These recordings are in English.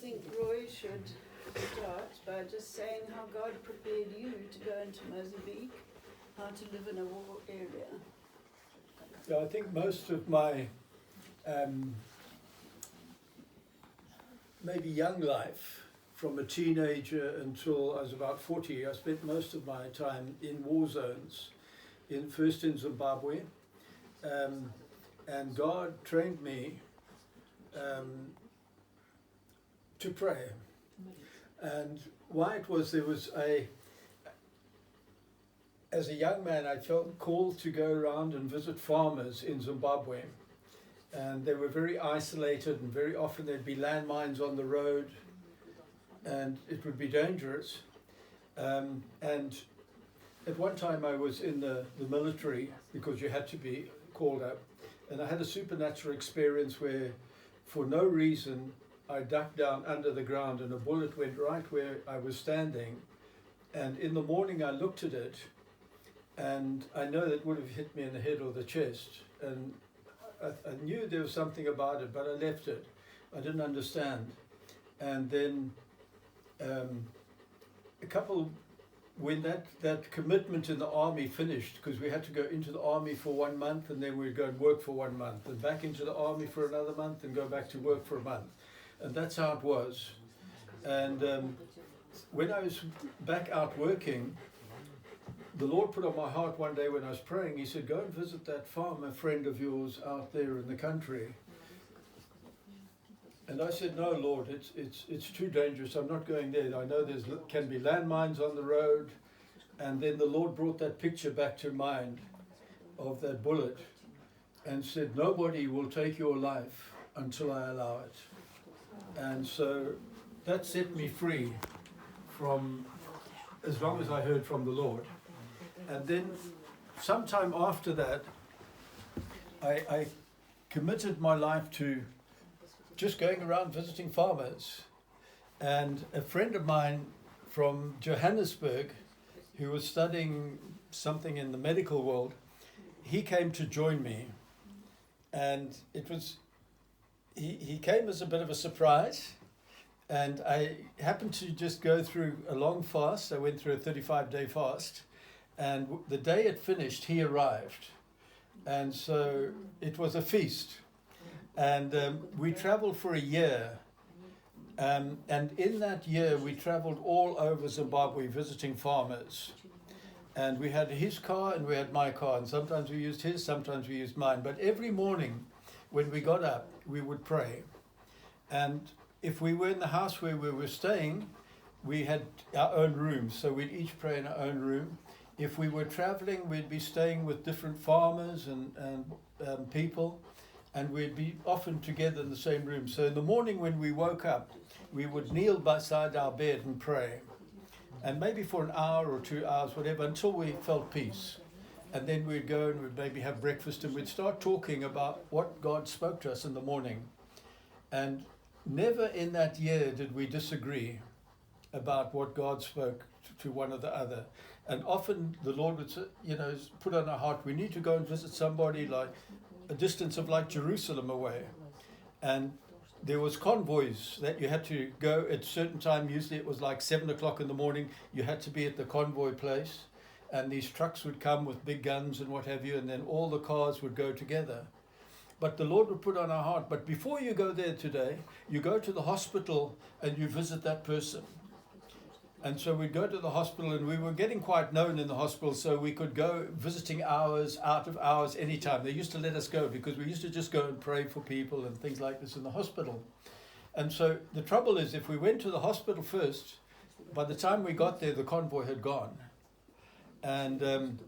think Roy should start by just saying how God prepared you to go into Mozambique, how to live in a war area. Yeah, I think most of my maybe young life, from a teenager until I was about 40, I spent most of my time in war zones, first in Zimbabwe, and God trained me to pray. And why it was, as a young man, I felt called to go around and visit farmers in Zimbabwe. And they were very isolated, and very often there'd be landmines on the road, and it would be dangerous. And at one time I was in the military, because you had to be called up, and I had a supernatural experience where, for no reason, I ducked down under the ground and a bullet went right where I was standing. And in the morning I looked at it, and I know that would have hit me in the head or the chest. And I knew there was something about it, but I left it. I didn't understand. And then when that commitment in the army finished, because we had to go into the army for 1 month, and then we'd go and work for 1 month, and back into the army for another month, and go back to work for a month. And that's how it was. And when I was back out working, the Lord put on my heart one day when I was praying, he said, go and visit that farmer friend of yours out there in the country. And I said, no, Lord, it's too dangerous. I'm not going there. I know can be landmines on the road. And then the Lord brought that picture back to mind of that bullet and said, nobody will take your life until I allow it. And so that set me free from, as long as I heard from the Lord. And then sometime after that, I committed my life to just going around visiting farmers. And a friend of mine from Johannesburg, who was studying something in the medical world, he came to join me. And he came as a bit of a surprise. And I happened to just go through a long fast. I went through a 35-day fast. And the day it finished, he arrived. And so it was a feast. And we traveled for a year. And in that year, we traveled all over Zimbabwe visiting farmers. And we had his car and we had my car. And sometimes we used his, sometimes we used mine. But every morning when we got up, we would pray. And if we were in the house where we were staying, we had our own rooms. So we'd each pray in our own room. If we were traveling, we'd be staying with different farmers and people, and we'd be often together in the same room. So in the morning when we woke up, we would kneel beside our bed and pray, and maybe for an hour or 2 hours, whatever, until we felt peace. And then we'd go and we'd maybe have breakfast, and we'd start talking about what God spoke to us in the morning. And never in that year did we disagree about what God spoke to one or the other. And often the Lord would, put on our heart, we need to go and visit somebody like a distance of like Jerusalem away. And there was convoys that you had to go at a certain time. Usually it was like 7 o'clock in the morning. You had to be at the convoy place. And these trucks would come with big guns and what have you. And then all the cars would go together. But the Lord would put on our heart, but before you go there today, you go to the hospital and you visit that person. And so we'd go to the hospital, and we were getting quite known in the hospital, so we could go visiting hours, out of hours, anytime. They used to let us go because we used to just go and pray for people and things like this in the hospital. And so the trouble is, if we went to the hospital first, by the time we got there, the convoy had gone. And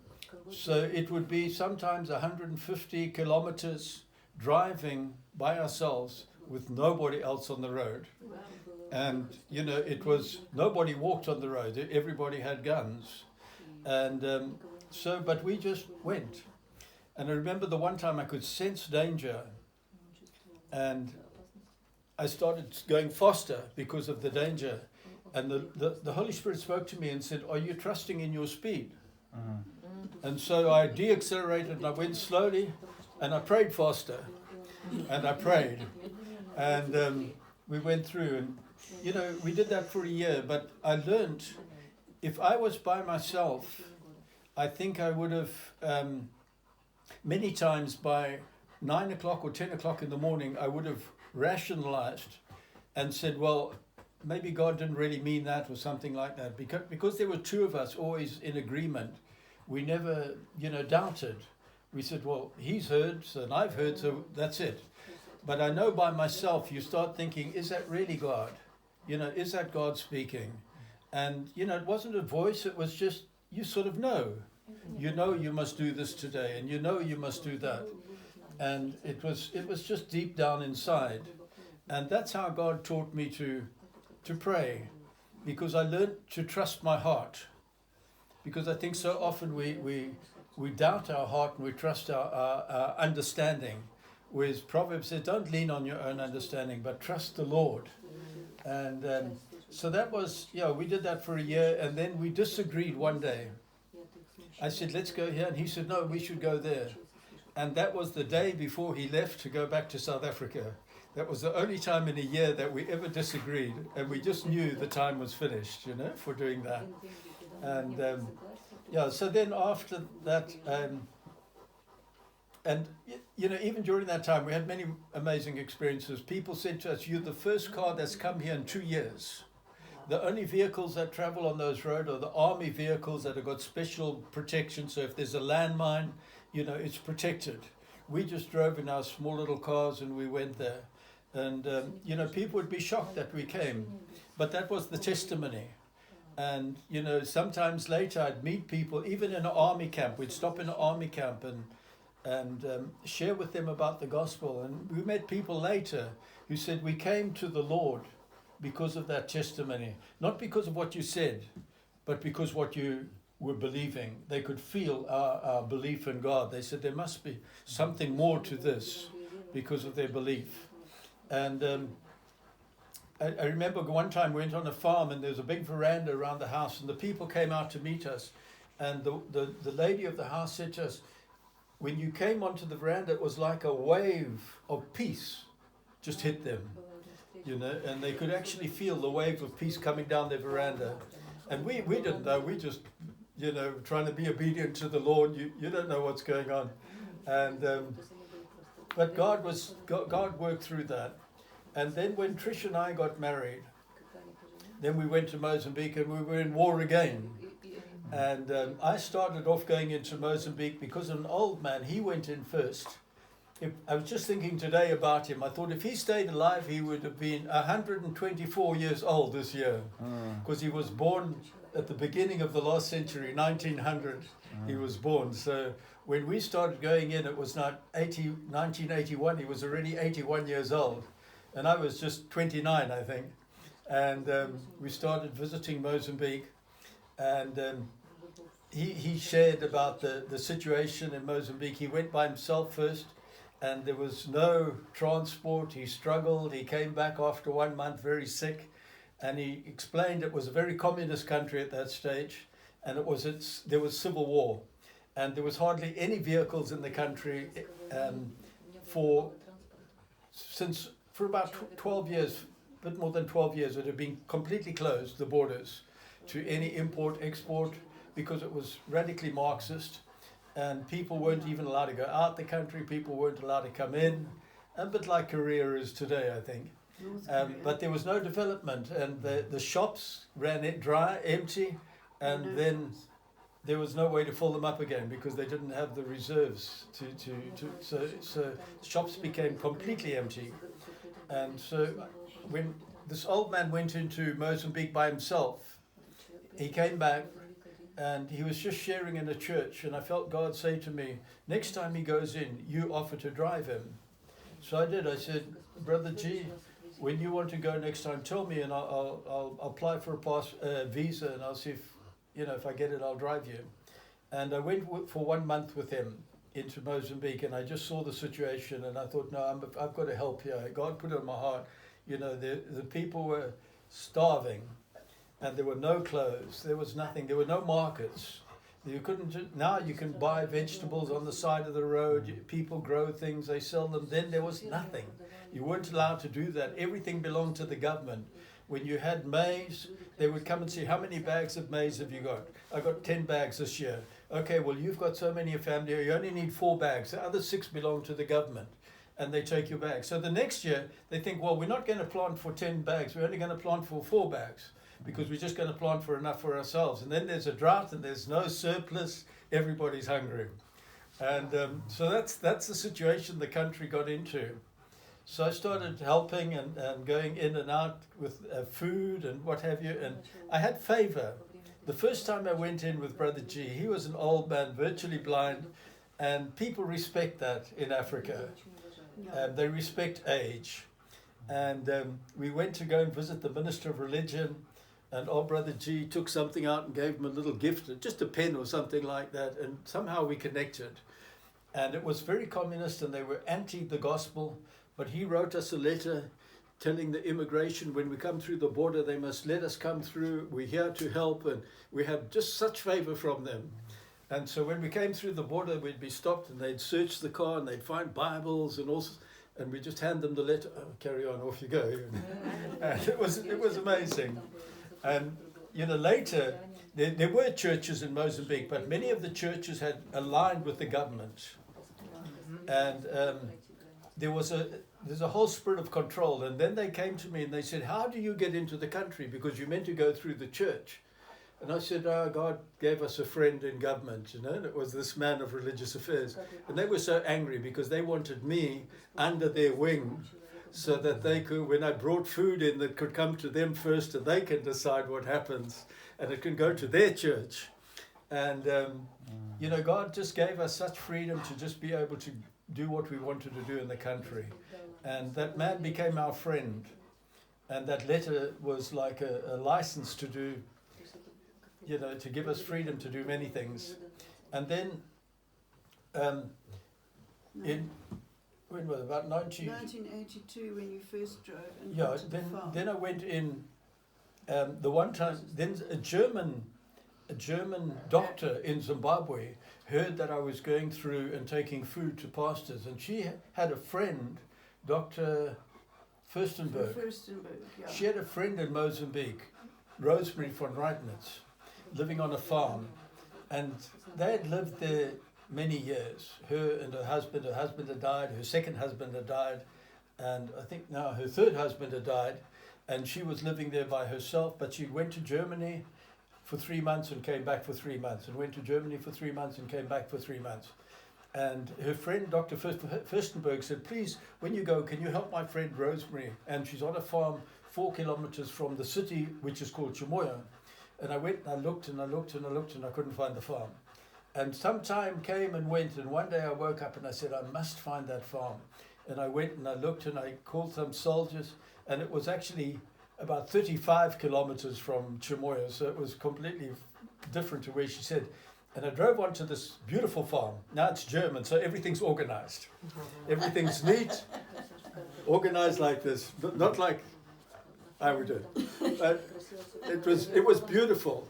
so it would be sometimes 150 kilometers driving by ourselves with nobody else on the road. And, it was, nobody walked on the road. Everybody had guns. And but we just went. And I remember the one time I could sense danger. And I started going faster because of the danger. And the Holy Spirit spoke to me and said, are you trusting in your speed? And so I de-accelerated and I went slowly. And I prayed faster. And I prayed. And we went through, and we did that for a year. But I learned, if I was by myself, I think I would have many times by 9 o'clock or 10 o'clock in the morning, I would have rationalized and said, well, maybe God didn't really mean that or something like that. Because there were two of us always in agreement, we never, doubted. We said, well, he's heard, and I've heard, so that's it. But I know by myself, you start thinking, is that really God? Is that God speaking? And, it wasn't a voice, it was just, you sort of know. You must do this today, and you must do that. And it was just deep down inside. And that's how God taught me to pray, because I learned to trust my heart. Because I think so often we doubt our heart and we trust our understanding. Whereas Proverbs says, don't lean on your own understanding, but trust the Lord. And so that was, we did that for a year, and then we disagreed one day. I said, let's go here, and he said, no, we should go there. And that was the day before he left to go back to South Africa. That was the only time in a year that we ever disagreed, and we just knew the time was finished, for doing that. And so then after that, and even during that time, we had many amazing experiences. People said to us, you're the first car that's come here in 2 years. The only vehicles that travel on those roads are the army vehicles that have got special protection. So if there's a landmine, it's protected. We just drove in our small little cars and we went there. And, people would be shocked that we came. But that was the testimony. And, sometimes later I'd meet people, even in an army camp. We'd stop in an army camp and share with them about the gospel. And we met people later who said, we came to the Lord because of that testimony. Not because of what you said, but because what you were believing. They could feel our belief in God. They said there must be something more to this because of their belief. And I remember one time we went on a farm and there was a big veranda around the house, and the people came out to meet us. And the lady of the house said to us, when you came onto the veranda, it was like a wave of peace just hit them, and they could actually feel the wave of peace coming down their veranda. And we didn't know, we just, trying to be obedient to the Lord, you don't know what's going on. And but God worked through that. And then when Trish and I got married, then we went to Mozambique and we were in war again. And I started off going into Mozambique because of an old man. He went in first. I was just thinking today about him. I thought if he stayed alive, he would have been 124 years old this year. Because he was born at the beginning of the last century, 1900. He was born. So when we started going in, it was 1981. He was already 81 years old. And I was just 29, I think. And we started visiting Mozambique. And he shared about the situation in Mozambique. He went by himself first, and there was no transport. He struggled. He came back after 1 month very sick. And he explained it was a very communist country at that stage. And there was civil war. And there was hardly any vehicles in the country for about 12 years, a bit more than 12 years, it had been completely closed, the borders, to any import, export, because it was radically Marxist, and people weren't even allowed to go out the country, people weren't allowed to come in, a bit like Korea is today, I think. But there was no development, and the shops ran dry, empty, and then there was no way to fill them up again because they didn't have the reserves so shops became completely empty. And so when this old man went into Mozambique by himself, he came back and he was just sharing in a church, and I felt God say to me, next time he goes in, you offer to drive him. So I did. I said, Brother G, when you want to go next time, tell me, and I'll apply for a visa, and I'll see if I get it, I'll drive you. And I went for 1 month with him into Mozambique, and I just saw the situation, and I thought, no, I've got to help here. God put it on my heart. The people were starving, and there were no clothes. There was nothing. There were no markets. Now you can buy vegetables on the side of the road. People grow things, they sell them. Then there was nothing. You weren't allowed to do that. Everything belonged to the government. When you had maize, they would come and say, how many bags of maize have you got? I got 10 bags this year. Okay, well, you've got so many in your family, you only need 4 bags. The other 6 belong to the government, and they take your bags. So the next year, they think, well, we're not going to plant for 10 bags. We're only going to plant for 4 bags because we're just going to plant for enough for ourselves. And then there's a drought and there's no surplus. Everybody's hungry. And so that's the situation the country got into. So I started helping and going in and out with food and what have you. And I had favor. The first time I went in with Brother G, he was an old man, virtually blind. And people respect that in Africa. They respect age. And we went to go and visit the Minister of Religion. And old Brother G took something out and gave him a little gift, just a pen or something like that. And somehow we connected. And it was very communist and they were anti the gospel. But he wrote us a letter telling the immigration, when we come through the border, they must let us come through. We're here to help, and we have just such favor from them. And so when we came through the border, we'd be stopped, and they'd search the car, and they'd find Bibles and all, and we just hand them the letter. Oh, carry on, off you go. And it was amazing. And later there were churches in Mozambique, but many of the churches had aligned with the government, and there's a whole spirit of control. And then they came to me and they said, how do you get into the country? Because you're meant to go through the church. And I said, oh, God gave us a friend in government, and it was this man of religious affairs. And they were so angry because they wanted me under their wing so that they could, when I brought food in, that could come to them first and they can decide what happens and it can go to their church. And, God just gave us such freedom to just be able to do what we wanted to do in the country. And that man became our friend. And that letter was like a license to do, to give us freedom to do many things. And then, when was it? About 1982, when you first drove and got to the farm. Then I went in, the one time, then a German doctor in Zimbabwe heard that I was going through and taking food to pastors, and she had a friend, Dr. Furstenberg. Yeah. She had a friend in Mozambique, Rosemary von Reitnitz, living on a farm, and they had lived there many years. Her and her husband had died, her second husband had died, and I think now her third husband had died, and she was living there by herself, but she went to Germany for 3 months and came back for 3 months, and went to Germany for 3 months and came back for 3 months. And her friend, Dr. Furstenberg, said, please, when you go, can you help my friend Rosemary? And she's on a farm 4 kilometers from the city, which is called Chimoyo. And I went and I looked and I looked and I looked and I couldn't find the farm. And some time came and went, and one day I woke up and I said, I must find that farm. And I went and I looked and I called some soldiers, and it was actually about 35 kilometers from Chimoyo, so it was completely different to where she said. And I drove onto this beautiful farm. Now it's German, so everything's organized. Everything's neat, organized like this, but not like I would do. But it was beautiful.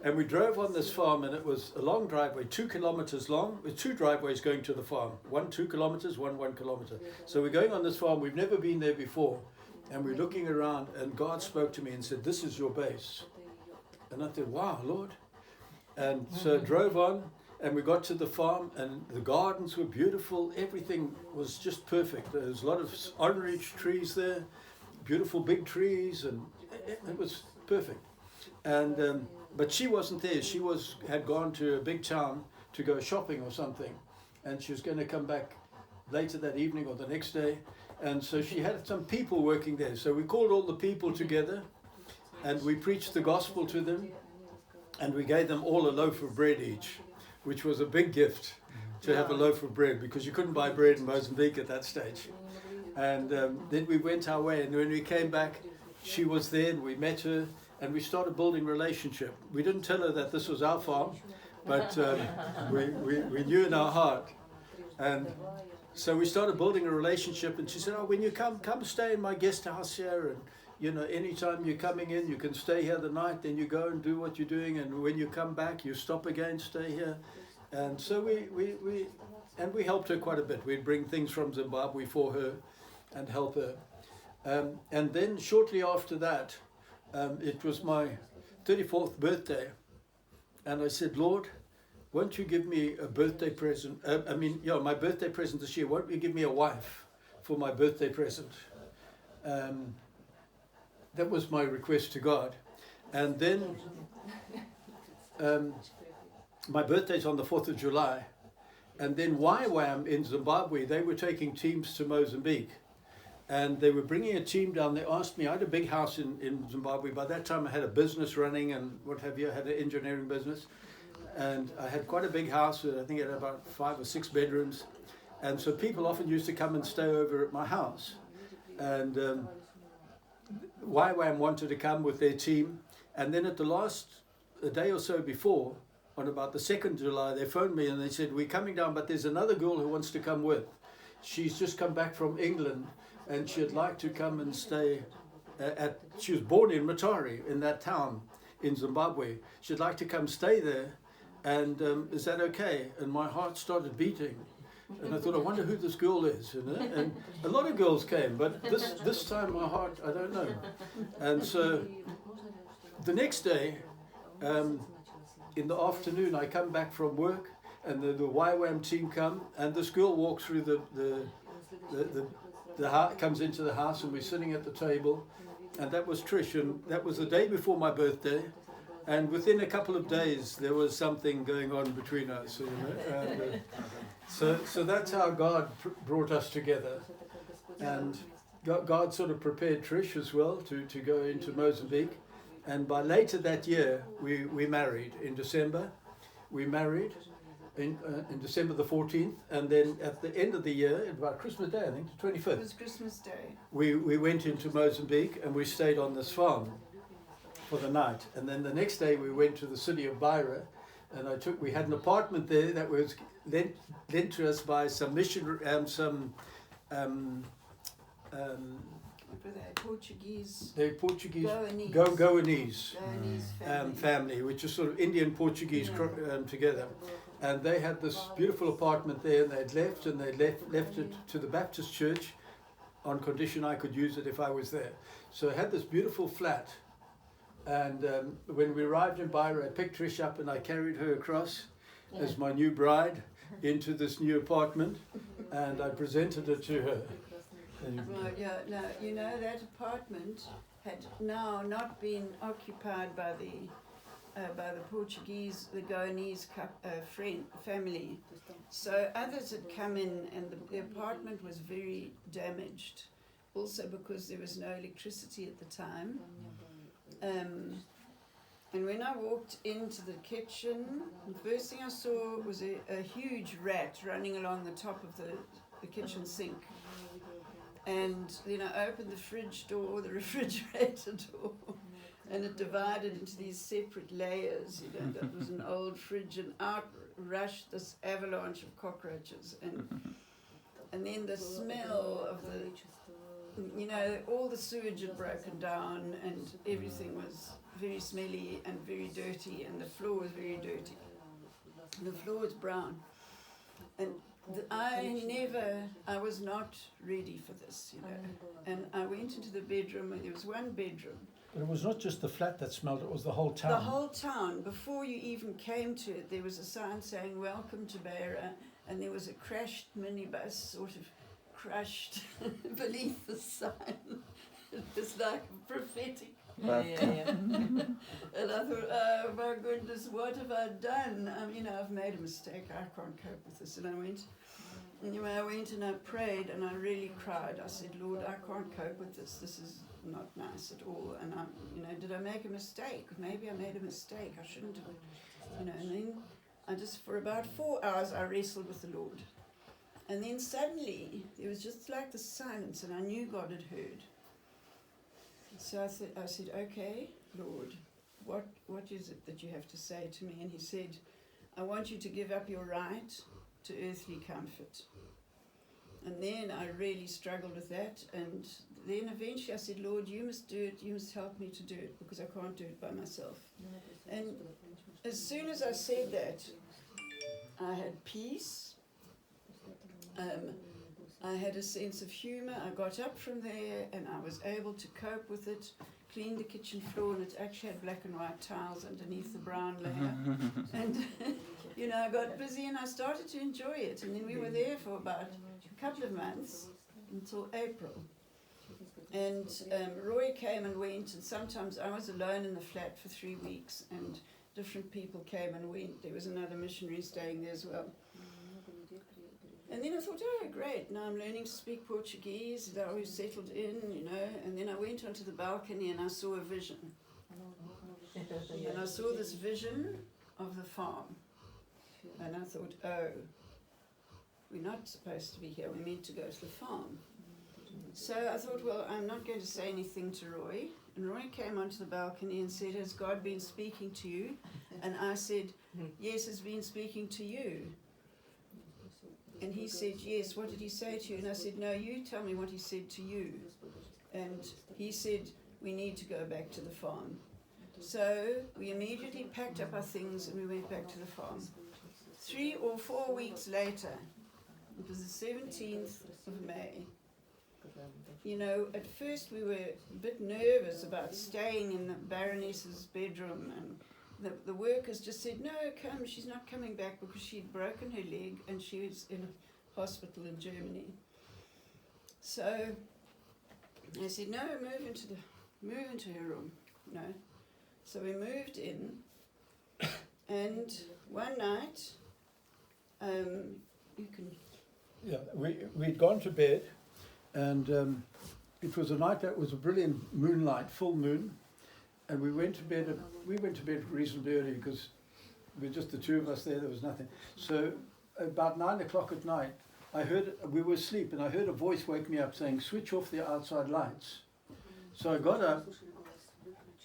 And we drove on this farm, and it was a long driveway, 2 kilometers long, with 2 driveways going to the farm. 1 2 kilometers, 1 1 kilometer. So we're going on this farm, we've never been there before. And we're looking around, and God spoke to me and said, this is your base. And I thought, wow, Lord. And so I drove on, and we got to the farm, and the gardens were beautiful. Everything was just perfect. There was a lot of orange trees there, beautiful big trees, and it was perfect. And but she wasn't there. She had gone to a big town to go shopping or something, and she was going to come back later that evening or the next day. And so she had some people working there. So we called all the people together, and we preached the gospel to them, and we gave them all a loaf of bread each, which was a big gift to have a loaf of bread, because you couldn't buy bread in Mozambique at that stage. And then we went our way, and when we came back, she was there, and we met her, and we started building relationship. We didn't tell her that this was our farm, but we knew in our heart. And so we started building a relationship, and she said, oh, when you come stay in my guest house here, and anytime you're coming in, you can stay here the night, then you go and do what you're doing, and when you come back, you stop again, stay here. And so we helped her quite a bit. We'd bring things from Zimbabwe for her, and help her. And then shortly after that, it was my 34th birthday, and I said, Lord, won't you give me a birthday present? My birthday present this year, won't you give me a wife for my birthday present? That was my request to God. And then my birthday's on the 4th of July. And then YWAM in Zimbabwe, they were taking teams to Mozambique. And they were bringing a team down. They asked me, I had a big house in Zimbabwe. By that time, I had a business running and what have you. I had an engineering business. And I had quite a big house. I think it had about 5 or 6 bedrooms. And so people often used to come and stay over at my house. And YWAM wanted to come with their team. And then a day or so before, on about the 2nd of July, they phoned me and they said, we're coming down, but there's another girl who wants to come with. She's just come back from England and she'd like to come and stay she was born in Matari, in that town in Zimbabwe. She'd like to come stay there. And is that okay? And my heart started beating. And I thought, I wonder who this girl is, you know? And a lot of girls came, but this time my heart, I don't know. And so the next day, in the afternoon, I come back from work, and the YWAM team come, and this girl walks through the house, comes into the house, and we're sitting at the table, and that was Trish, and that was the day before my birthday. And within a couple of days, there was something going on between us, you know. And, so that's how God brought us together. And God sort of prepared Trish as well to go into Mozambique. And by later that year, we married in December. We married in December the 14th. And then at the end of the year, about Christmas Day, I think, the 25th. It was Christmas Day. We went into Mozambique and we stayed on this farm for the night. And then the next day we went to the city of Beira, and we had an apartment there that was lent to us by some missionary, What were they? Portuguese. the Portuguese Goanese. Goanese family, which is sort of Indian Portuguese together. And they had this beautiful apartment there, and they'd left it to the Baptist church on condition I could use it if I was there. So I had this beautiful flat. And when we arrived in Beira, I picked Trish up and I carried her across as my new bride into this new apartment, and I presented it to her. Right, yeah. Now, you know, that apartment had now not been occupied by the Portuguese, the Goanese family. So others had come in, and the apartment was very damaged, also because there was no electricity at the time. And when I walked into the kitchen, the first thing I saw was a huge rat running along the top of the kitchen sink. And then I opened the fridge door, the refrigerator door, and it divided into these separate layers. You know, that was an old fridge, and out rushed this avalanche of cockroaches. And then the smell of all the sewage had broken down, and everything was very smelly and very dirty, and the floor was very dirty. The floor was brown. And I was not ready for this, you know. And I went into the bedroom, and there was one bedroom. But it was not just the flat that smelled, it was the whole town. The whole town. Before you even came to it, there was a sign saying, "Welcome to Beira," and there was a crashed minibus sort of crushed beneath the sign. It was like prophetic. And I thought, oh my goodness, what have I done? I've made a mistake. I can't cope with this. And I went and I prayed, and I really cried. I said, Lord, I can't cope with this. This is not nice at all. And did I make a mistake? Maybe I made a mistake. I shouldn't have. And then I just, for about 4 hours, I wrestled with the Lord. And then suddenly, there was just like the silence, and I knew God had heard. So I said, okay, Lord, what is it that you have to say to me? And he said, I want you to give up your right to earthly comfort. And then I really struggled with that. And then eventually I said, Lord, you must do it. You must help me to do it, because I can't do it by myself. And as soon as I said that, I had peace. I had a sense of humour. I got up from there and I was able to cope with it, cleaned the kitchen floor, and it actually had black and white tiles underneath the brown layer. And, you know, I got busy and I started to enjoy it. And then we were there for about a couple of months until April. And Roy came and went, and sometimes I was alone in the flat for 3 weeks, and different people came and went. There was another missionary staying there as well. And then I thought, oh, great, now I'm learning to speak Portuguese, now we've settled in, you know. And then I went onto the balcony and I saw a vision. And I saw this vision of the farm. And I thought, oh, we're not supposed to be here, we're meant to go to the farm. So I thought, well, I'm not going to say anything to Roy. And Roy came onto the balcony and said, has God been speaking to you? And I said, yes, he's been speaking to you. And he said, yes, what did he say to you? And I said, no, you tell me what he said to you. And he said, we need to go back to the farm. So we immediately packed up our things and we went back to the farm. 3 or 4 weeks later, it was the 17th of May. You know, at first we were a bit nervous about staying in the Baroness's bedroom, and the workers just said, no, come, she's not coming back, because she'd broken her leg and she was in a hospital in Germany. So they said, no, move into her room. No. So we moved in, and one night, you can... Yeah, we'd gone to bed, and it was a night that was a brilliant moonlight, full moon, and we went to bed reasonably early because we were just the two of us there was nothing. So about 9 o'clock at night, we were asleep, and I heard a voice wake me up saying, switch off the outside lights. So I got up.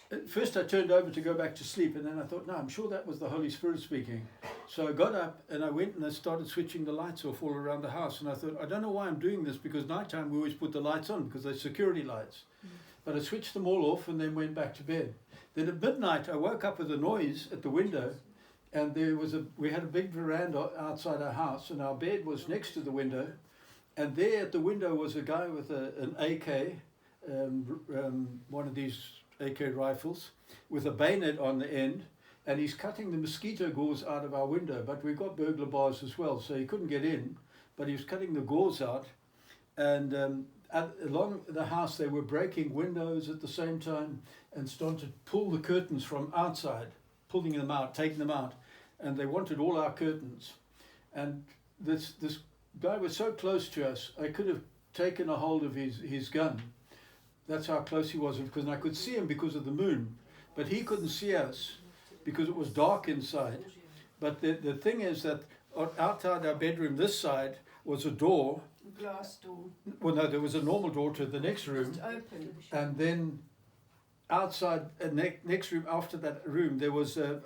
At first I turned over to go back to sleep, and then I thought, no, I'm sure that was the Holy Spirit speaking. So I got up and I went and I started switching the lights off all around the house. And I thought, I don't know why I'm doing this, because nighttime we always put the lights on because they're security lights. But I switched them all off and then went back to bed. Then at midnight I woke up with a noise at the window, and we had a big veranda outside our house, and our bed was next to the window. And there at the window was a guy with an AK, one of these AK rifles, with a bayonet on the end, and he's cutting the mosquito gauze out of our window. But we've got burglar bars as well, so he couldn't get in, but he was cutting the gauze out. And along the house they were breaking windows at the same time and started to pull the curtains from outside, pulling them out, taking them out, and they wanted all our curtains. And this guy was so close to us, I could have taken a hold of his gun. That's how close he was, because I could see him because of the moon, but he couldn't see us because it was dark inside. But the thing is that outside our bedroom, this side, was a door. A glass door. Well, no, there was a normal door to the next room. Just open. And then outside, next room after that room, there was a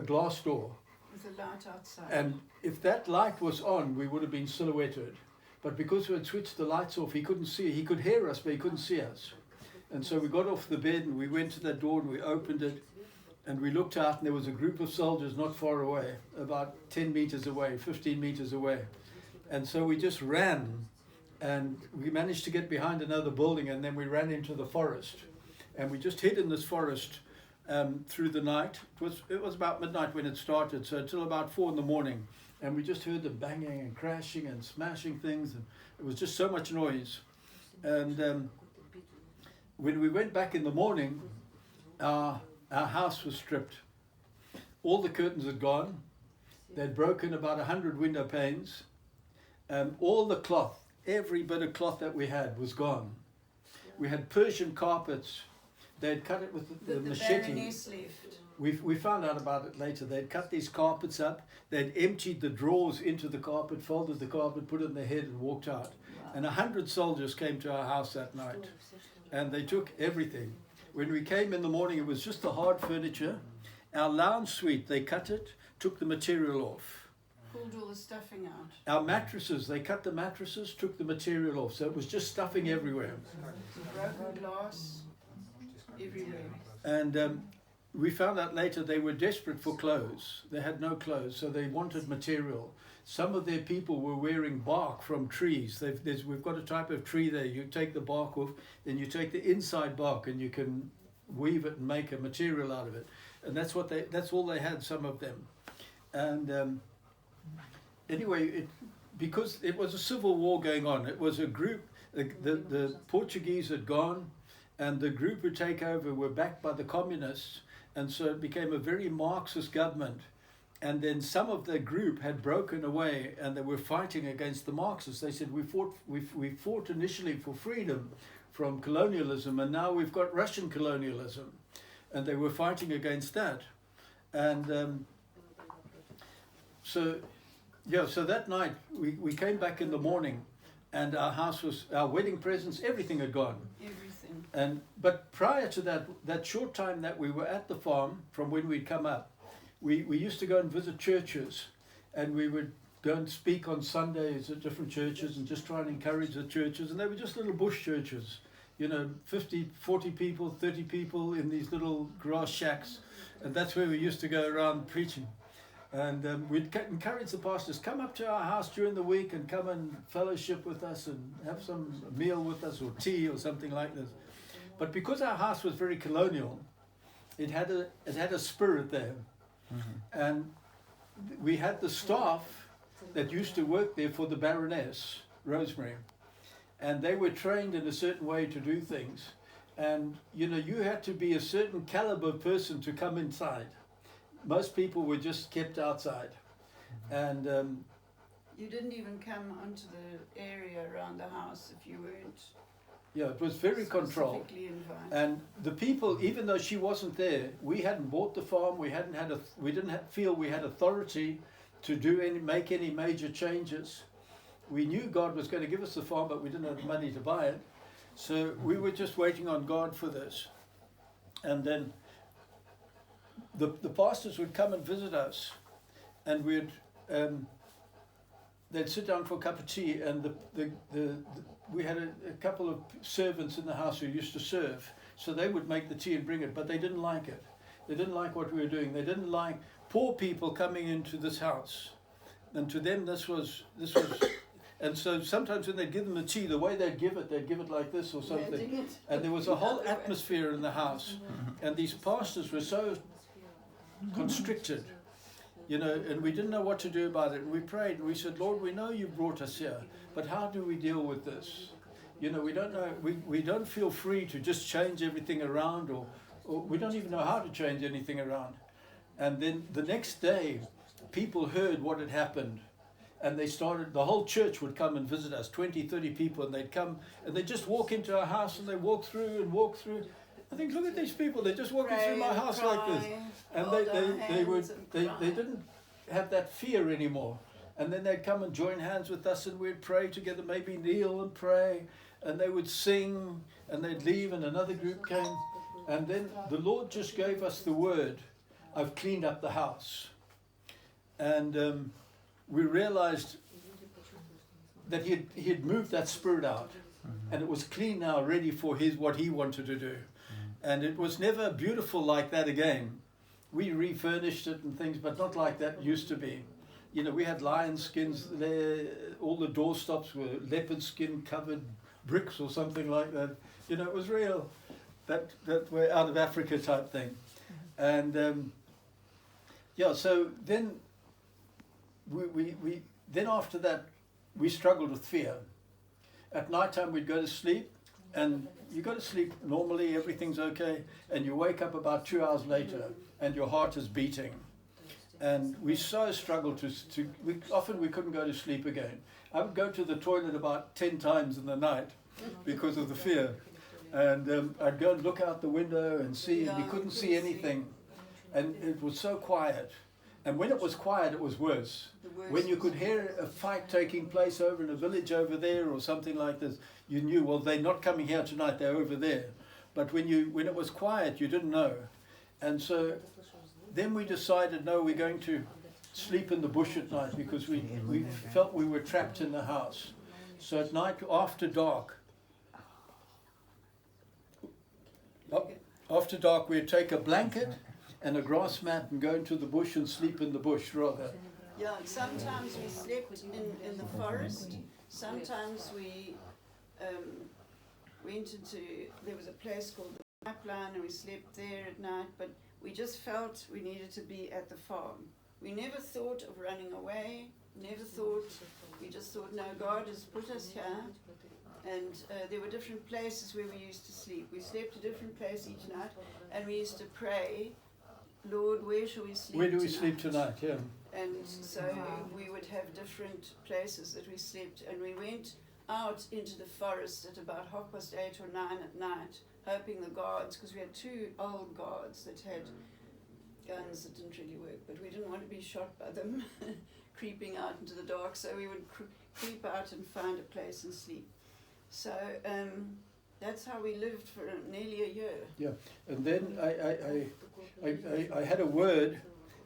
glass door. With a light outside. And if that light was on, we would have been silhouetted. But because we had switched the lights off, he couldn't see. He could hear us, but he couldn't see us. And so we got off the bed and we went to that door and we opened it, and we looked out, and there was a group of soldiers not far away, about 10 meters away, 15 meters away. And so we just ran, and we managed to get behind another building, and then we ran into the forest. And we just hid in this forest through the night. It was about midnight when it started, so until about 4 in the morning. And we just heard them banging and crashing and smashing things, and it was just so much noise. And when we went back in the morning, our house was stripped. All the curtains had gone. They'd broken about 100 window panes. All the cloth, every bit of cloth that we had was gone. We had Persian carpets. They'd cut it with the machete. Baroness left. We found out about it later. They'd cut these carpets up. They'd emptied the drawers into the carpet, folded the carpet, put it in their head, and walked out. Wow. And 100 soldiers came to our house that night, and they took everything. When we came in the morning, it was just the hard furniture. Our lounge suite, they cut it, took the material off. Pulled all the stuffing out. Our mattresses, they cut the mattresses, took the material off. So it was just stuffing everywhere. Broken glass everywhere. And we found out later they were desperate for clothes. They had no clothes, so they wanted material. Some of their people were wearing bark from trees. We've got a type of tree there. You take the bark off, then you take the inside bark, and you can weave it and make a material out of it. And that's all they had, some of them. And anyway, because it was a civil war going on, it was a group, the Portuguese had gone, and the group who take over were backed by the communists, and so it became a very Marxist government. And then some of the group had broken away, and they were fighting against the Marxists. They said, we fought initially for freedom from colonialism, and now we've got Russian colonialism. And they were fighting against that. And so that night, we came back in the morning, and our wedding presents, everything had gone. Everything. But prior to that short time that we were at the farm, from when we'd come up, we used to go and visit churches, and we would go and speak on Sundays at different churches and just try and encourage the churches. And they were just little bush churches, 50, 40 people, 30 people in these little grass shacks. And that's where we used to go around preaching. And we'd encourage the pastors, come up to our house during the week and come and fellowship with us and have some meal with us, or tea or something like this. But because our house was very colonial, it had a spirit there. Mm-hmm. And we had the staff that used to work there for the Baroness, Rosemary. And they were trained in a certain way to do things. And, you had to be a certain caliber person to come inside. Most people were just kept outside. And you didn't even come onto the area around the house if you weren't. Yeah, it was very controlled. Invited. And the people, even though she wasn't there, we hadn't bought the farm. We didn't feel we had authority to make any major changes. We knew God was going to give us the farm, but we didn't have money to buy it. So we were just waiting on God for this. And then the pastors would come and visit us, and they'd sit down for a cup of tea, and we had a couple of servants in the house who used to serve, so they would make the tea and bring it, but they didn't like it. They didn't like what we were doing. They didn't like poor people coming into this house, and to them this was. And so sometimes when they'd give them the tea, the way they'd give it like this or something. And there was a whole atmosphere in the house. And these pastors were so constricted, and we didn't know what to do about it. And we prayed and we said, Lord, we know you brought us here, but how do we deal with this? We don't know, we don't feel free to just change everything around, or we don't even know how to change anything around. And then the next day, people heard what had happened. And the whole church would come and visit us, 20, 30 people, and they'd come and they'd just walk into our house, and they walk through. I think, look at these people, they're just walking through my house like this. And they didn't have that fear anymore. And then they'd come and join hands with us, and we'd pray together, maybe kneel and pray, and they would sing, and they'd leave, and another group came. And then the Lord just gave us the word, I've cleaned up the house. And we realized that he had moved that spirit out, and it was clean now, ready for what he wanted to do. And it was never beautiful like that again. We refurnished it and things, but not like that used to be. We had lion skins there, all the doorstops were leopard skin covered bricks or something like that. It was real, that way out of Africa type thing. And so then then after that, we struggled with fear. At night time, we'd go to sleep, and you go to sleep normally, everything's okay, and you wake up about 2 hours later, and your heart is beating. And we so struggled often we couldn't go to sleep again. I would go to the toilet about 10 times in the night because of the fear. And I'd go and look out the window and see, and you couldn't see anything. And it was so quiet. And when it was quiet, it was worse. When you could hear a fight taking place over in a village over there or something like this, you knew, well, they're not coming here tonight, they're over there. But when it was quiet, you didn't know. And so then we decided, no, we're going to sleep in the bush at night, because we felt we were trapped in the house. So at night, after dark, we'd take a blanket and a grass mat and go into the bush and sleep in the bush rather. Yeah, sometimes we slept in the forest. Sometimes we went into, there was a place called the Pipeline, and we slept there at night, but we just felt we needed to be at the farm. We never thought of running away, never thought, we just thought, no, God has put us here. And there were different places where we used to sleep. We slept a different place each night, and we used to pray, Lord, where shall we sleep Where do we tonight? sleep tonight? Yeah. And so we would have different places that we slept, and we went out into the forest at about 8:30 or 9 at night, hoping the guards, because we had 2 old guards that had guns that didn't really work, but we didn't want to be shot by them creeping out into the dark, so we would creep out and find a place and sleep. So that's how we lived for nearly a year. Yeah, and then I had a word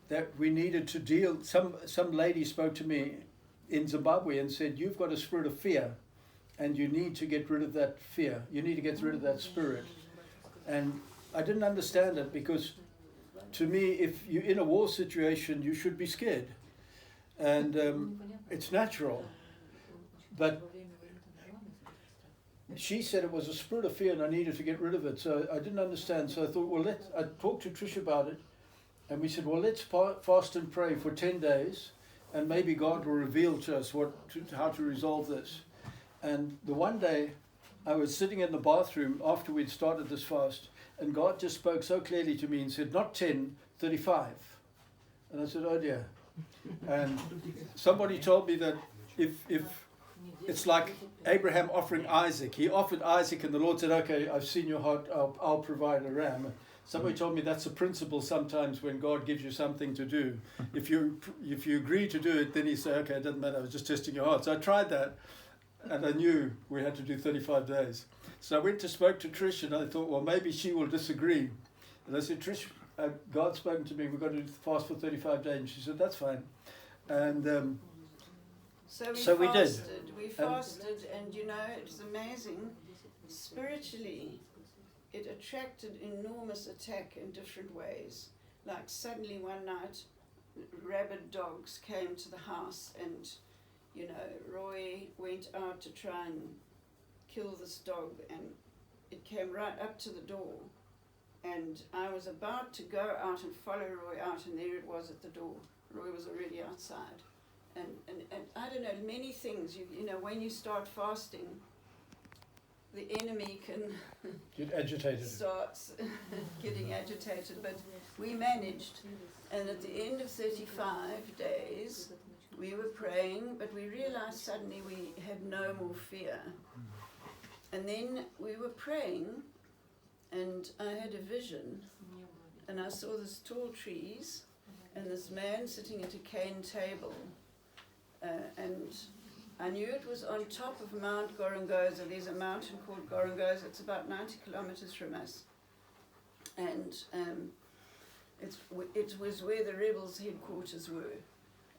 that we needed to deal. Some lady spoke to me in Zimbabwe and said, "You've got a spirit of fear, and you need to get rid of that fear. You need to get rid of that spirit." And I didn't understand it, because to me, if you're in a war situation, you should be scared, and it's natural. But she said it was a spirit of fear and I needed to get rid of it. So I didn't understand. So I thought, well, I talked to Trish about it, and we said, well, let's fast and pray for 10 days, and maybe God will reveal to us how to resolve this. And the one day I was sitting in the bathroom after we'd started this fast, and God just spoke so clearly to me and said, not 10, 35. And I said, oh dear. And somebody told me that if it's like Abraham offering Isaac. He offered Isaac, and the Lord said, okay, I've seen your heart, I'll provide a ram. Somebody told me that's a principle sometimes when God gives you something to do. If you agree to do it, then he said, okay, it doesn't matter, I was just testing your heart. So I tried that, and I knew we had to do 35 days. So I went to spoke to Trish, and I thought, well, maybe she will disagree. And I said, Trish, God's spoken to me, we've got to fast for 35 days. And she said, that's fine. And So we did. We fasted, and you know, it was amazing. Spiritually, it attracted enormous attack in different ways. Like suddenly one night, rabid dogs came to the house, and you know, Roy went out to try and kill this dog, and it came right up to the door. And I was about to go out and follow Roy out, and there it was at the door. Roy was already outside. And I don't know, many things, you know, when you start fasting, the enemy can get agitated. starts getting agitated, but we managed. And at the end of 35 days, we were praying, but we realized suddenly we had no more fear. And then we were praying, and I had a vision, and I saw these tall trees, and this man sitting at a cane table. And I knew it was on top of Mount Gorongosa. There's a mountain called Gorongosa. It's about 90 kilometers from us. And it was where the rebels' headquarters were.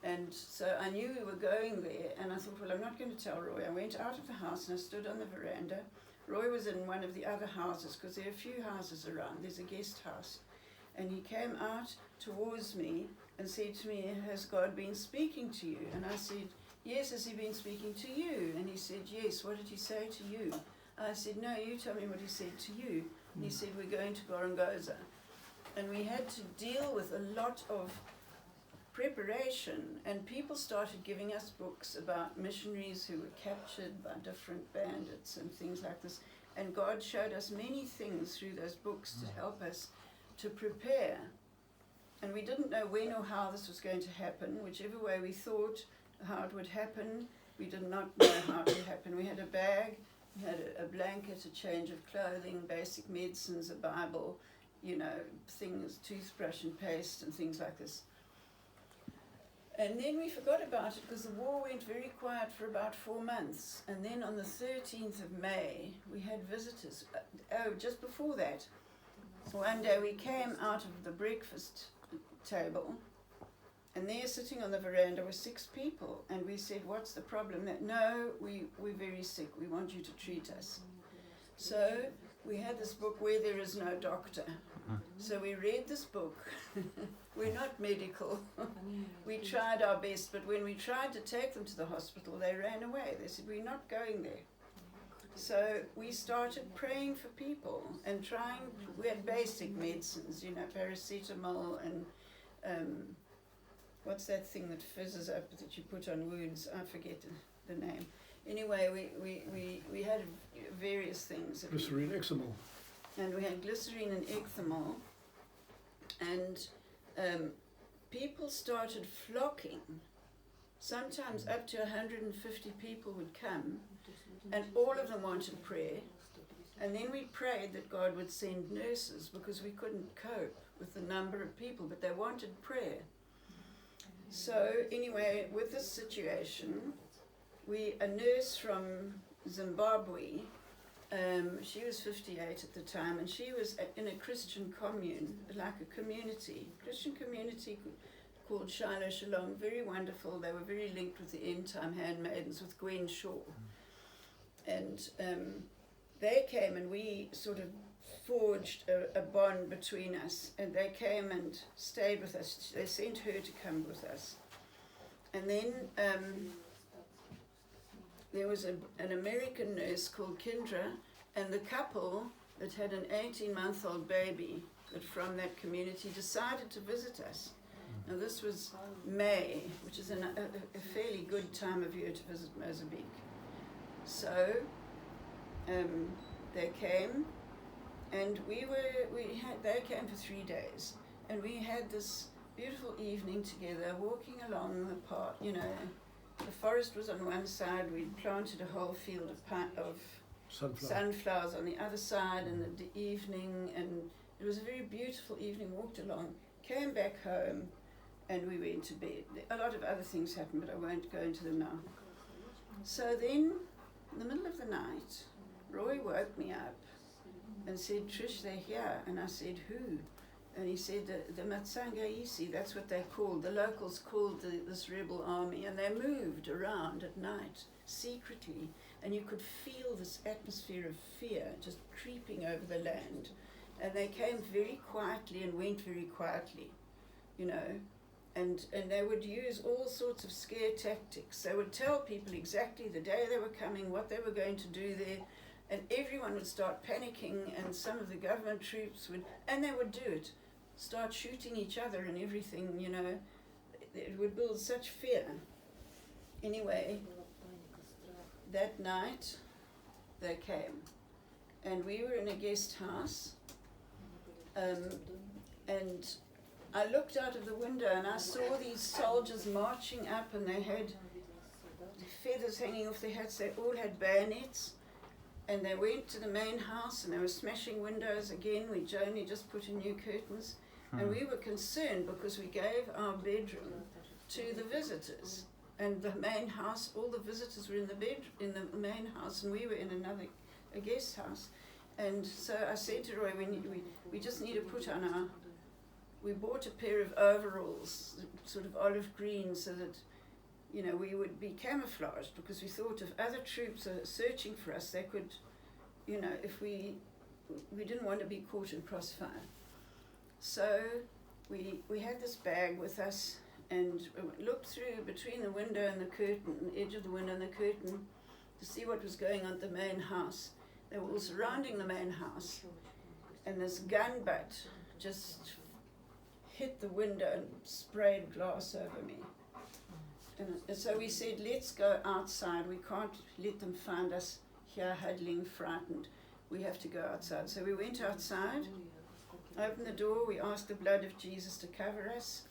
And so I knew we were going there, and I thought, well, I'm not going to tell Roy. I went out of the house and I stood on the veranda. Roy was in one of the other houses, because there are a few houses around. There's a guest house. And he came out towards me and said to me, has God been speaking to you? And I said, yes, has he been speaking to you? And he said, yes, what did he say to you? I said, no, you tell me what he said to you. And he said, we're going to Gorongosa. And we had to deal with a lot of preparation, and people started giving us books about missionaries who were captured by different bandits and things like this. And God showed us many things through those books to help us to prepare. And we didn't know when or how this was going to happen. Whichever way we thought how it would happen, we did not know how it would happen. We had a bag, we had a blanket, a change of clothing, basic medicines, a Bible, you know, things, toothbrush and paste and things like this. And then we forgot about it because the war went very quiet for about 4 months. And then on the 13th of May, we had visitors. Just before that, one day we came out of the breakfast table, and there sitting on the veranda were 6 people. And we said, what's the problem? No, we're very sick. We want you to treat us. So we had this book, Where There Is No Doctor. So we read this book. We're not medical. We tried our best, but when we tried to take them to the hospital, they ran away. They said, we're not going there. So we started praying for people and trying. We had basic medicines, you know, paracetamol and what's that thing that fizzes up that you put on wounds? I forget the name. Anyway, we had various things. Glycerine, Examol. And we had glycerine and ecthamol. And people started flocking. Sometimes up to 150 people would come, and all of them wanted prayer. And then we prayed that God would send nurses because we couldn't cope with the number of people, but they wanted prayer. So anyway, with this situation, a nurse from Zimbabwe, she was 58 at the time, and she was in a Christian commune, like a Christian community called Shiloh Shalom, very wonderful. They were very linked with the End Time Handmaidens, with Gwen Shaw. And they came, and we sort of forged a bond between us, and they came and stayed with us. They sent her to come with us. And then there was an American nurse called Kendra, and the couple that had an 18-month-old baby that from that community decided to visit us. Now this was May, which is a fairly good time of year to visit Mozambique. So they came, and they came for 3 days, and we had this beautiful evening together, walking along the park. You know, the forest was on one side. We'd planted a whole field of sunflowers on the other side in the evening, and it was a very beautiful evening. Walked along, came back home, and we went to bed. A lot of other things happened, but I won't go into them now. So then, in the middle of the night, Roy woke me up and said, Trish, they're here. And I said, who? And he said, the Matsangaisi, that's what they called. The locals called this rebel army, and they moved around at night, secretly, and you could feel this atmosphere of fear just creeping over the land. And they came very quietly and went very quietly, you know. And they would use all sorts of scare tactics. They would tell people exactly the day they were coming, what they were going to do there, and everyone would start panicking, and some of the government troops and they would do it, start shooting each other and everything, you know. It would build such fear. Anyway, that night they came, and we were in a guest house, and I looked out of the window and I saw these soldiers marching up, and they had feathers hanging off their hats. They all had bayonets, and they went to the main house and they were smashing windows again. Joni just put in new curtains, and we were concerned because we gave our bedroom to the visitors, and the main house, all the visitors were in the main house, and we were in a guest house. And so I said to Roy, we just need to put on we bought a pair of overalls, sort of olive green, so that, you know, we would be camouflaged, because we thought if other troops are searching for us, they could, you know, if we didn't want to be caught in crossfire. So we had this bag with us, and looked through between the window and the curtain, the edge of the window and the curtain, to see what was going on at the main house. They were all surrounding the main house, and this gun butt just hit the window and sprayed glass over me. And so we said, let's go outside. We can't let them find us here huddling, frightened. We have to go outside. So we went outside, opened the door, we asked the blood of Jesus to cover us.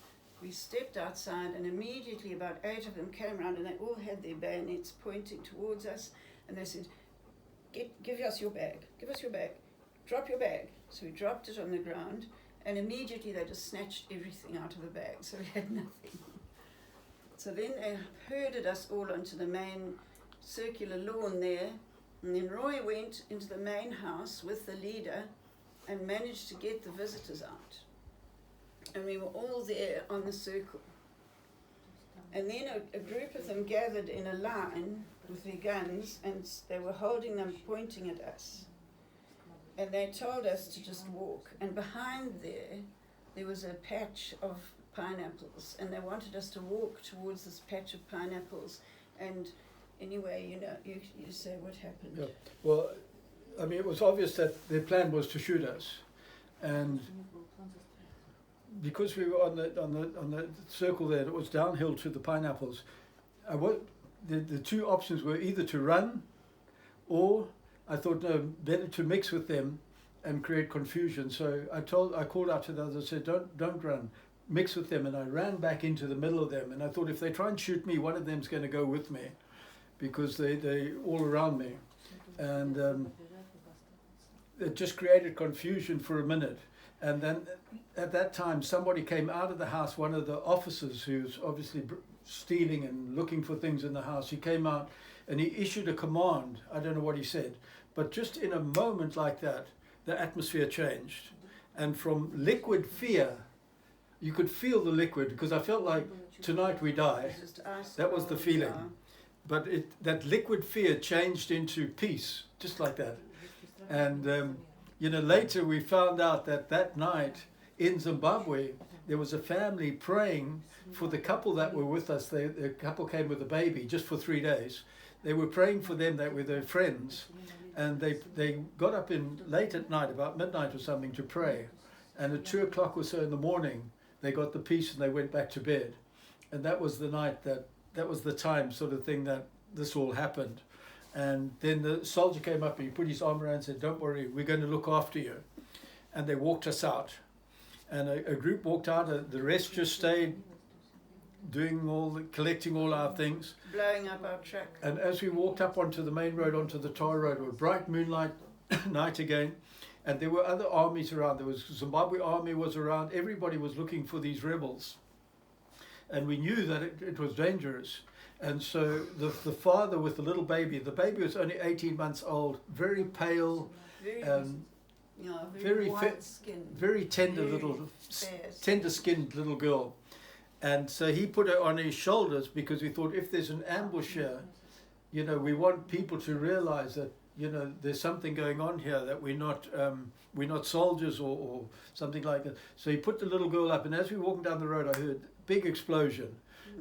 We stepped outside, and immediately about 8 of them came around, and they all had their bayonets pointing towards us, and they said, give us your bag, drop your bag. So we dropped it on the ground, and immediately they just snatched everything out of the bag, so we had nothing. So then they herded us all onto the main circular lawn there, and then Roy went into the main house with the leader and managed to get the visitors out. And we were all there on the circle. And then a group of them gathered in a line with their guns, and they were holding them, pointing at us. And they told us to just walk. And behind there was a patch of pineapples. And they wanted us to walk towards this patch of pineapples. And anyway, you know, you say what happened. Yeah. Well, I mean, it was obvious that their plan was to shoot us. And because we were on the circle there, it was downhill to the pineapples. The two options were either to run, or I thought, no, better to mix with them and create confusion. So I called out to the others, I said, don't run, mix with them. And I ran back into the middle of them. And I thought, if they try and shoot me, one of them's going to go with me, because they all around me. And it just created confusion for a minute. And then at that time, somebody came out of the house, one of the officers who's obviously stealing and looking for things in the house. He came out and he issued a command. I don't know what he said, but just in a moment like that, the atmosphere changed. And from liquid fear, you could feel the liquid, because I felt like tonight we die. That was the feeling. But that liquid fear changed into peace, just like that. And you know, later we found out that night in Zimbabwe, there was a family praying for the couple that were with us. The couple came with a baby just for 3 days. They were praying for them that were their friends. And they got up in late at night, about midnight or something, to pray. And at 2 o'clock or so in the morning, they got the peace and they went back to bed. And that was the night that was the time sort of thing that this all happened. And then the soldier came up and he put his arm around and said, "Don't worry, we're going to look after you." And they walked us out. And a group walked out, the rest just stayed collecting all our things. Blowing up our truck. And as we walked up onto the main road, onto the tar road, it was bright moonlight night again. And there were other armies around. There was Zimbabwe army was around. Everybody was looking for these rebels. And we knew that it was dangerous. And so the father with the little baby, the baby was only 18 months old, very pale, very white skin, very tender tender-skinned little girl. And so he put her on his shoulders, because we thought, if there's an ambush here, you know, we want people to realize that, you know, there's something going on here, that we're not soldiers or something like that. So he put the little girl up, and as we were walking down the road, I heard a big explosion.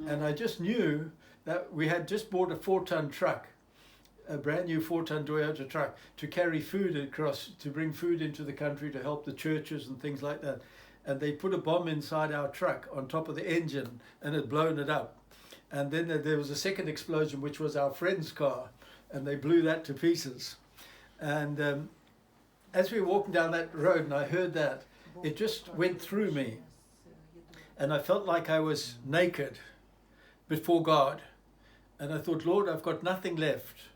And I just knew that we had just bought a 4-ton truck, a brand new 4-ton Toyota truck, to carry food across, to bring food into the country, to help the churches and things like that. And they put a bomb inside our truck on top of the engine, and had blown it up. And then there was a second explosion, which was our friend's car, and they blew that to pieces. And as we were walking down that road and I heard that, it just went through me. And I felt like I was naked before God. And I thought, Lord, I've got nothing left.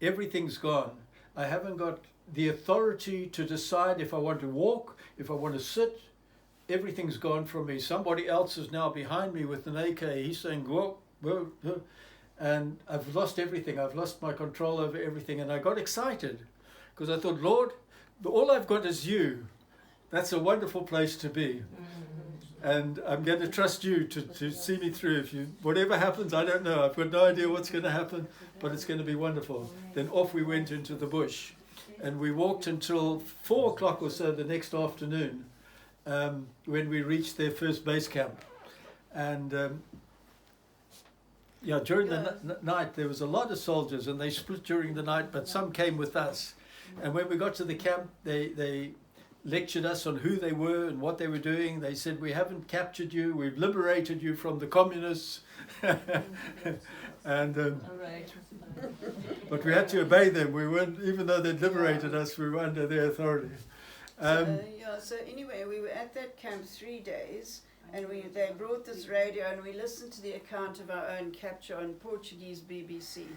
Everything's gone. I haven't got the authority to decide if I want to walk, if I want to sit. Everything's gone from me. Somebody else is now behind me with an AK. He's saying, go, go, go. And I've lost everything. I've lost my control over everything. And I got excited, because I thought, Lord, all I've got is you. That's a wonderful place to be. And I'm going to trust you to see me through. Whatever happens, I don't know. I've got no idea what's going to happen, but it's going to be wonderful. Then off we went into the bush. And we walked until 4 o'clock or so the next afternoon, when we reached their first base camp. And during the night, there was a lot of soldiers, and they split during the night, but some came with us. And when we got to the camp, they lectured us on who they were and what they were doing. They said, "We haven't captured you, we've liberated you from the communists." And but we had to obey them. We weren't, even though they'd liberated us, we were under their authority. So anyway, we were at that camp 3 days, and they brought this radio, and we listened to the account of our own capture on Portuguese BBC.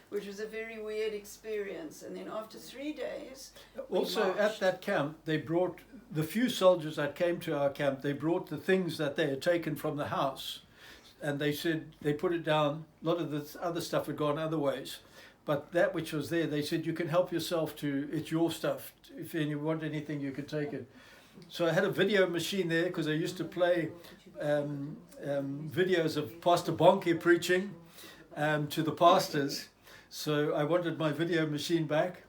Which was a very weird experience. And then after 3 days, also at that camp, they brought, the few soldiers that came to our camp, they brought the things that they had taken from the house. And they said, they put it down. A lot of the other stuff had gone other ways. But that which was there, they said, you can help yourself to, it's your stuff. If you want anything, you can take it. So I had a video machine there, because I used to play videos of Pastor Bonke preaching to the pastors. So I wanted my video machine back.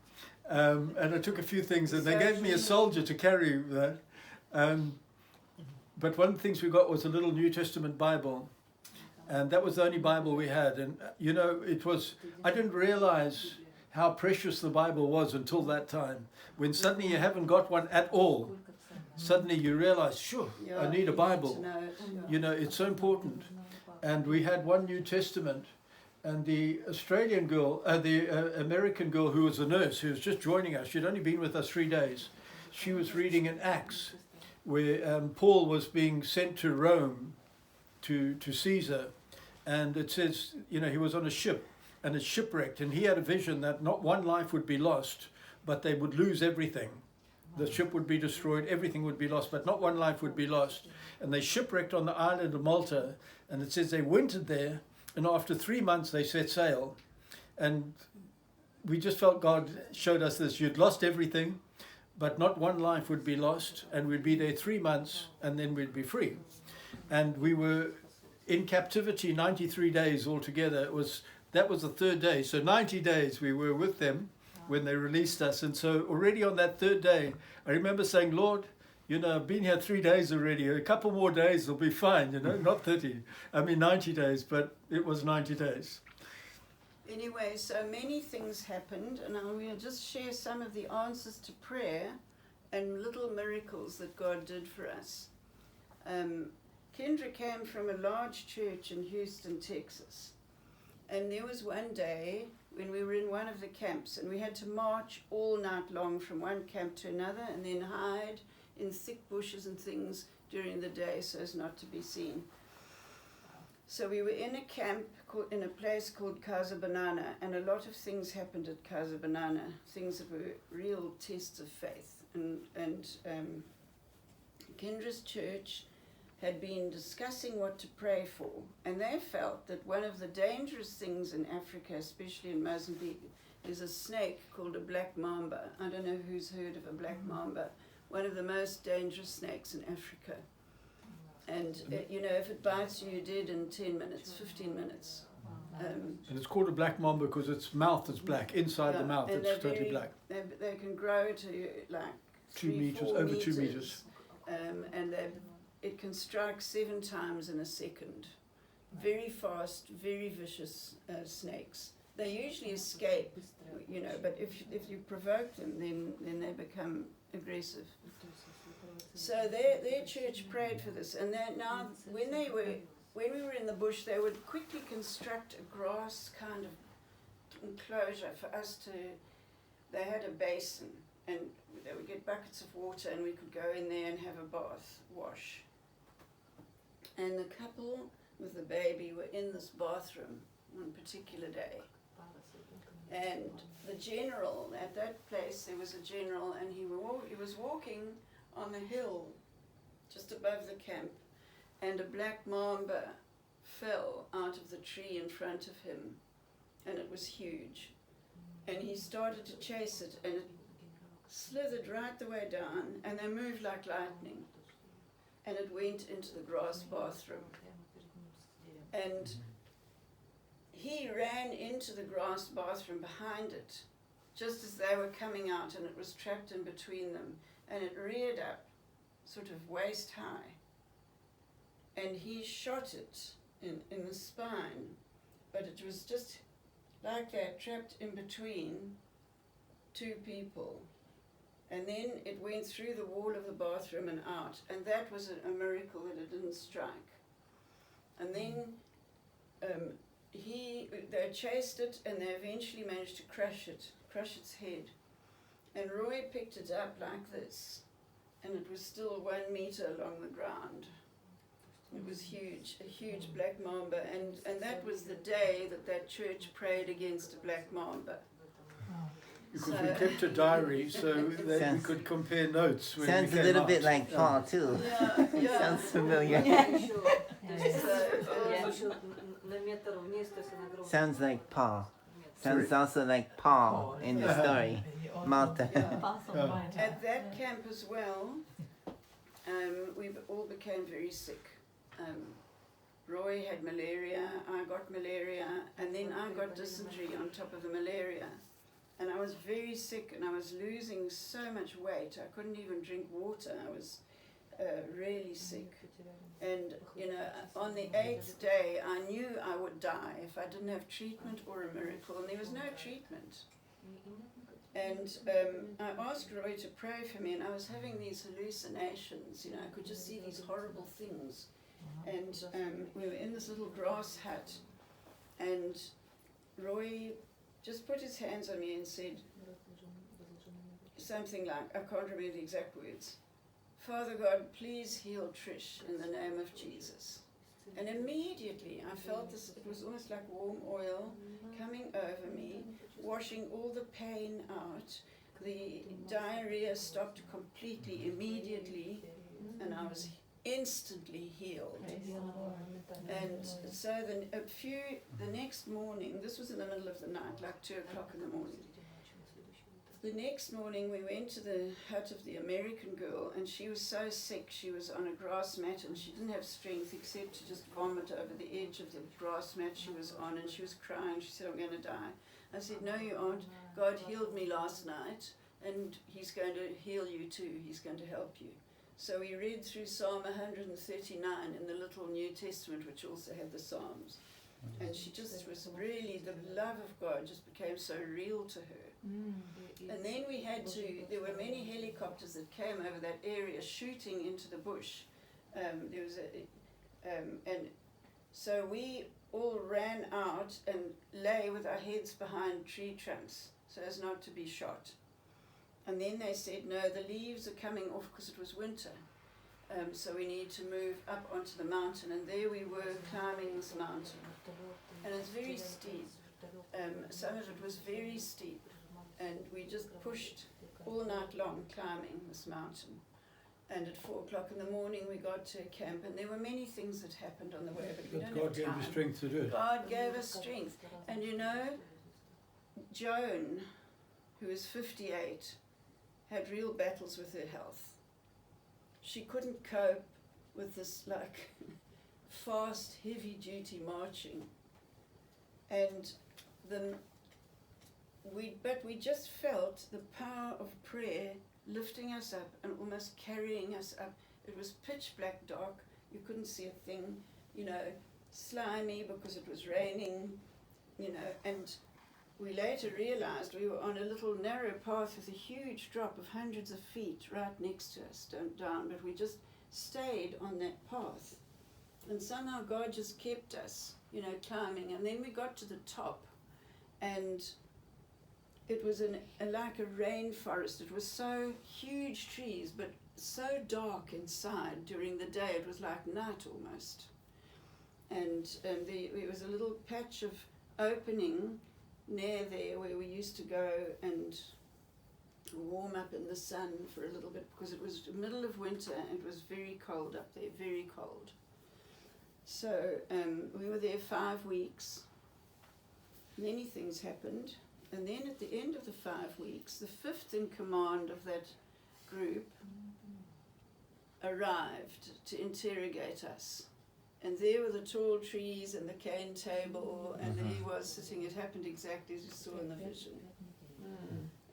And I took a few things, and they gave me a soldier to carry that. But one of the things we got was a little New Testament Bible, and that was the only Bible we had. And you know, I didn't realize how precious the Bible was until that time. When suddenly you haven't got one at all, suddenly you realize, sure, I need a Bible. You know, it's so important. And we had one New Testament, and the Australian girl, the American girl who was a nurse, who was just joining us, she'd only been with us 3 days. She was reading in Acts, where Paul was being sent to Rome, to Caesar, and it says, you know, he was on a ship, and it's shipwrecked, and he had a vision that not one life would be lost, but they would lose everything. The ship would be destroyed, everything would be lost, but not one life would be lost. And they shipwrecked on the island of Malta, and it says they wintered there, and after 3 months they set sail. And we just felt God showed us this. You'd lost everything, but not one life would be lost, and we'd be there 3 months, and then we'd be free. And we were in captivity 93 days altogether. That was the 3rd day. So 90 days we were with them when they released us. And so already on that 3rd day, I remember saying, Lord, you know, I've been here 3 days already. A couple more days will be fine, you know, not 90 days, but it was 90 days. Anyway, so many things happened, and I will just share some of the answers to prayer and little miracles that God did for us. Kendra came from a large church in Houston, Texas. And there was one day when we were in one of the camps, and we had to march all night long from one camp to another, and then hide in thick bushes and things during the day so as not to be seen. So we were in a camp in a place called Casa Banana, and a lot of things happened at Casa Banana, things that were real tests of faith. And Kendra's church had been discussing what to pray for, and they felt that one of the dangerous things in Africa, especially in Mozambique, is a snake called a black mamba. I don't know who's heard of a black mamba, one of the most dangerous snakes in Africa. And you know, if it bites you, you're dead in 10 minutes, 15 minutes. And it's called a black mamba because its mouth is black. Inside the mouth, it's totally black. They can grow to like 2 meters, over 2 meters. And it can strike 7 times in a second. Very fast, very vicious snakes. They usually escape, you know, but if you provoke them, then they become aggressive. So their church prayed for this, and now when we were in the bush, they would quickly construct a grass kind of enclosure for us to. They had a basin, and they would get buckets of water, and we could go in there and have a bath, wash. And the couple with the baby were in this bathroom one particular day. And the general, at that place there was a general, and he was walking on the hill just above the camp, and a black mamba fell out of the tree in front of him, and it was huge. And he started to chase it, and it slithered right the way down, and they moved like lightning. And it went into the grass bathroom. And he ran into the grass bathroom behind it, just as they were coming out, and it was trapped in between them. And it reared up, sort of waist high. And he shot it in the spine, but it was just like that, trapped in between 2 people. And then it went through the wall of the bathroom and out. And that was a miracle that it didn't strike. And then they chased it, and they eventually managed to crush its head. And Roy picked it up like this, and it was still 1 meter along the ground. It was huge, a huge black mamba. And that was the day that church prayed against a black mamba. Because we kept a diary so that we could compare notes. When sounds we a little out. bit like Paul too. Yeah. Sounds familiar. Sounds like Paul. Sounds also like Paul in the story. Malta. At that camp as well, we all became very sick. Roy had malaria, I got malaria, and then I got dysentery on top of the malaria. and I was very sick, and I was losing so much weight. I couldn't even drink water. I was really sick. And, you know, on the 8th day, I knew I would die if I didn't have treatment or a miracle, and there was no treatment. And I asked Roy to pray for me, and I was having these hallucinations, you know, I could just see these horrible things. And we were in this little grass hut, and Roy just put his hands on me and said something like, I can't remember the exact words, Father God, please heal Trish in the name of Jesus. And immediately I felt this, it was almost like warm oil coming over me, washing all the pain out. The diarrhea stopped completely, immediately, and I was instantly healed. And so the next morning, this was in the middle of the night, like 2 o'clock in the morning. The next morning we went to the hut of the American girl, and she was so sick, she was on a grass mat and she didn't have strength except to just vomit over the edge of the grass mat she was on, and she was crying. She said, I'm going to die. I said, no you aren't. God healed me last night and he's going to heal you too. He's going to help you. So we read through Psalm 139 in the little New Testament, which also had the Psalms. And she just was really, the love of God just became so real to her. And then there were many helicopters that came over that area shooting into the bush. And so we all ran out and lay with our heads behind tree trunks so as not to be shot. And then they said, no, the leaves are coming off because it was winter. So we need to move up onto the mountain. And there we were climbing this mountain. And it's very steep. Some of it was very steep. And we just pushed all night long climbing this mountain. And at 4 o'clock in the morning we got to camp, and there were many things that happened on the way, but we don't God have gave time. you strength to do it. God gave us strength. And you know, Joan, who is 58, had real battles with her health. She couldn't cope with this like fast, heavy-duty marching. And we just felt the power of prayer lifting us up and almost carrying us up. It was pitch black dark, you couldn't see a thing, you know, slimy because it was raining, you know, and we later realized we were on a little narrow path with a huge drop of hundreds of feet right next to us down, but we just stayed on that path. And somehow God just kept us, you know, climbing. And then we got to the top, and it was like a rainforest. It was so huge trees, but so dark inside during the day. It was like night almost. And there was a little patch of opening near there where we used to go and warm up in the sun for a little bit, because it was the middle of winter and it was very cold up there, very cold. So we were there 5 weeks. Many things happened. And then at the end of the 5 weeks, the 5th in command of that group arrived to interrogate us. And there were the tall trees and the cane table, and there he was sitting. It happened exactly as you saw in the vision.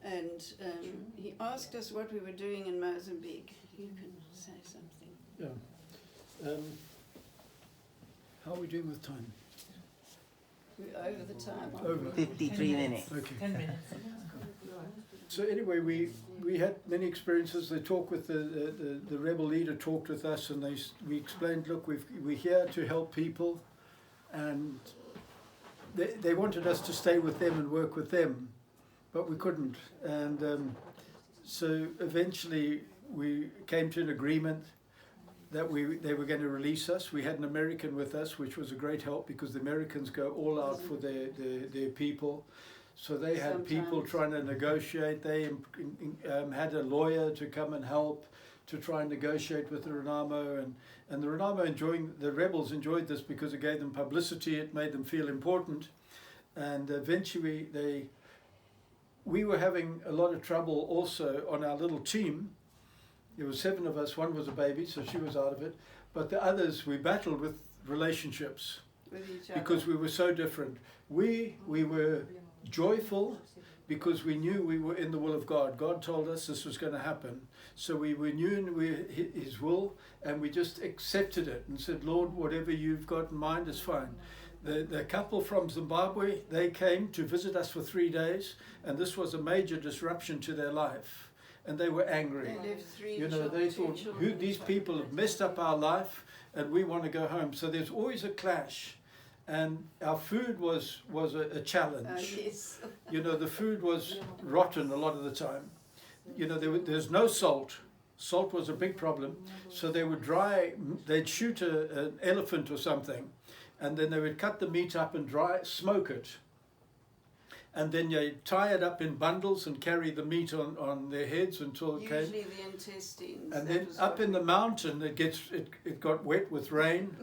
And he asked us what we were doing in Mozambique. You can say something. Yeah. How are we doing with time? We're over the time. Over. 53 minutes. Okay. 10 minutes. So anyway, we had many experiences. They talked with the rebel leader talked with us, and we explained, look, we're here to help people, and they wanted us to stay with them and work with them, but we couldn't. And so eventually we came to an agreement that they were going to release us. We had an American with us, which was a great help, because the Americans go all out for their people. So they had people trying to negotiate. They had a lawyer to come and help to try and negotiate with the Renamo, and the Renamo the rebels enjoyed this because it gave them publicity. It made them feel important, and eventually we were having a lot of trouble also on our little team. There were 7 of us. 1 was a baby, so she was out of it. But the others, we battled with relationships With each other. because we were so different. We were joyful because we knew we were in the will of God. God told us this was going to happen. So we knew His will, and we just accepted it and said, Lord, whatever you've got in mind is fine. The couple from Zimbabwe, they came to visit us for 3 days, and this was a major disruption to their life. And they were angry. They left three You know, they thought, these people have messed up our life, and we want to go home. So there's always a clash. And our food was a challenge. Yes. You know, the food was rotten a lot of the time. You know, there's no salt. Salt was a big problem. So they would they'd shoot an elephant or something, and then they would cut the meat up and smoke it. And then they tie it up in bundles and carry the meat on their heads until it came. Usually the intestines. And then up in the mountain, it got wet with rain,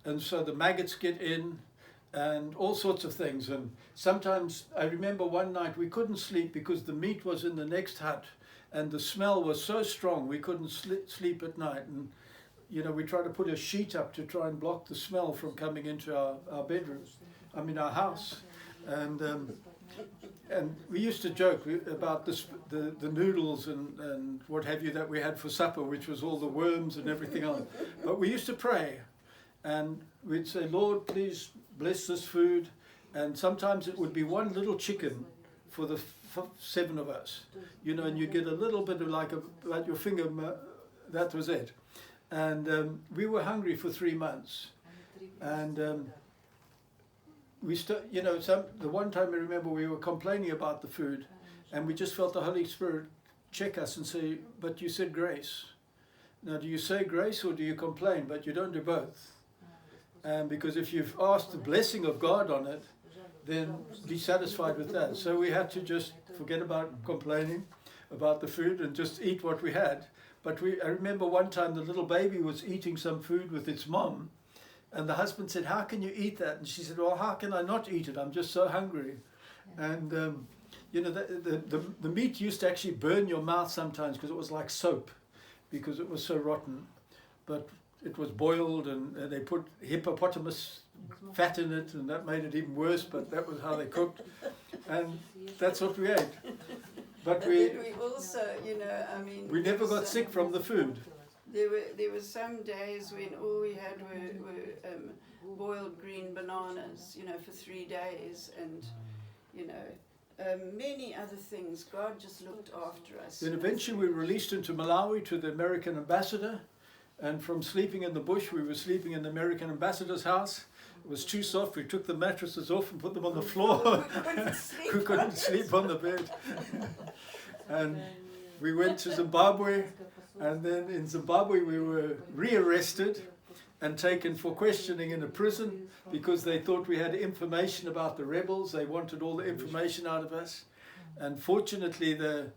and so the maggots get in, and all sorts of things. And sometimes, I remember one night we couldn't sleep because the meat was in the next hut, and the smell was so strong we couldn't sleep at night. And you know, we tried to put a sheet up to try and block the smell from coming into our bedrooms, our house. And we used to joke about the noodles and what have you that we had for supper, which was all the worms and everything else. But we used to pray, and we'd say, Lord, please bless this food. And sometimes it would be one little chicken for the 7 of us, you know, and you get a little bit of like your finger, that was it. And we were hungry for 3 months. And the one time I remember we were complaining about the food, and we just felt the Holy Spirit check us and say, but you said grace. Now, do you say grace or do you complain? But you don't do both. And because if you've asked the blessing of God on it, then be satisfied with that. So we had to just forget about complaining about the food and just eat what we had. But I remember one time the little baby was eating some food with its mom, and the husband said, how can you eat that? And she said, well, how can I not eat it? I'm just so hungry. And, the meat used to actually burn your mouth sometimes because it was like soap, because it was so rotten. But it was boiled, and they put hippopotamus fat in it, and that made it even worse, but that was how they cooked. And that's what we ate. But we also, we never got sick from the food. There were some days when all we had were boiled green bananas, for 3 days, and many other things. God just looked after us. Then eventually we were released into Malawi to the American ambassador, and from sleeping in the bush, we were sleeping in the American ambassador's house. It was too soft. We took the mattresses off and put them on the floor. We couldn't sleep on the bed. And we went to Zimbabwe. And then in Zimbabwe we were rearrested and taken for questioning in a prison because they thought we had information about the rebels. They wanted all the information out of us. And fortunately the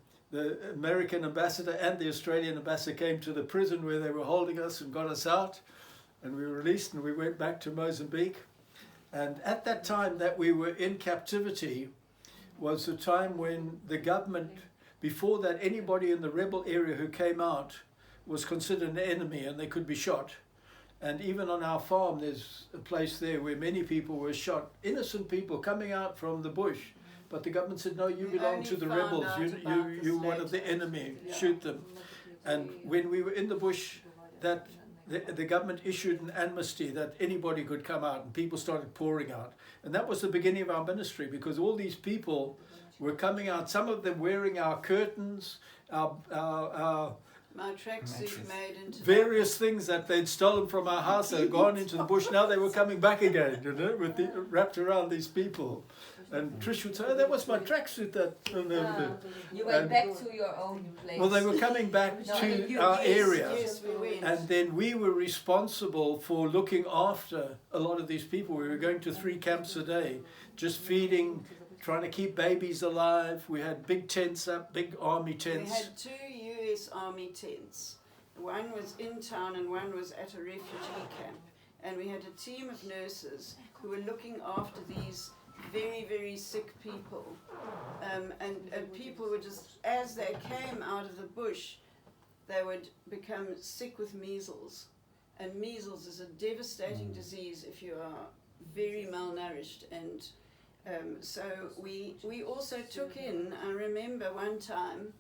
American ambassador and the Australian ambassador came to the prison where they were holding us and got us out. And we were released, and we went back to Mozambique. And at that time that we were in captivity was the time when the government, before that, anybody in the rebel area who came out was considered an enemy and they could be shot. And even on our farm, there's a place there where many people were shot, innocent people coming out from the bush. But the government said, no, you belong to the rebels. You're one of the enemy. Yeah. Shoot them. And when we were in the bush, the government issued an amnesty that anybody could come out, and people started pouring out. And that was the beginning of our ministry, because all these people were coming out, some of them wearing our curtains, my tracksuit made into various things that they'd stolen from our house. They'd gone into the bush. Now they were coming back again, wrapped around these people. And Trish would say, oh, that was my tracksuit. You went back to your own place. Well, they were coming back to our area. Yes, we went. And then we were responsible for looking after a lot of these people. We were going to 3 camps a day, just feeding, trying to keep babies alive. We had big tents up, big army tents. We had 2 US Army tents. One was in town and one was at a refugee camp. And we had a team of nurses who were looking after these very, very sick people. And people were just, as they came out of the bush, they would become sick with measles. And measles is a devastating disease if you are very malnourished. And So we also took in, I remember one time,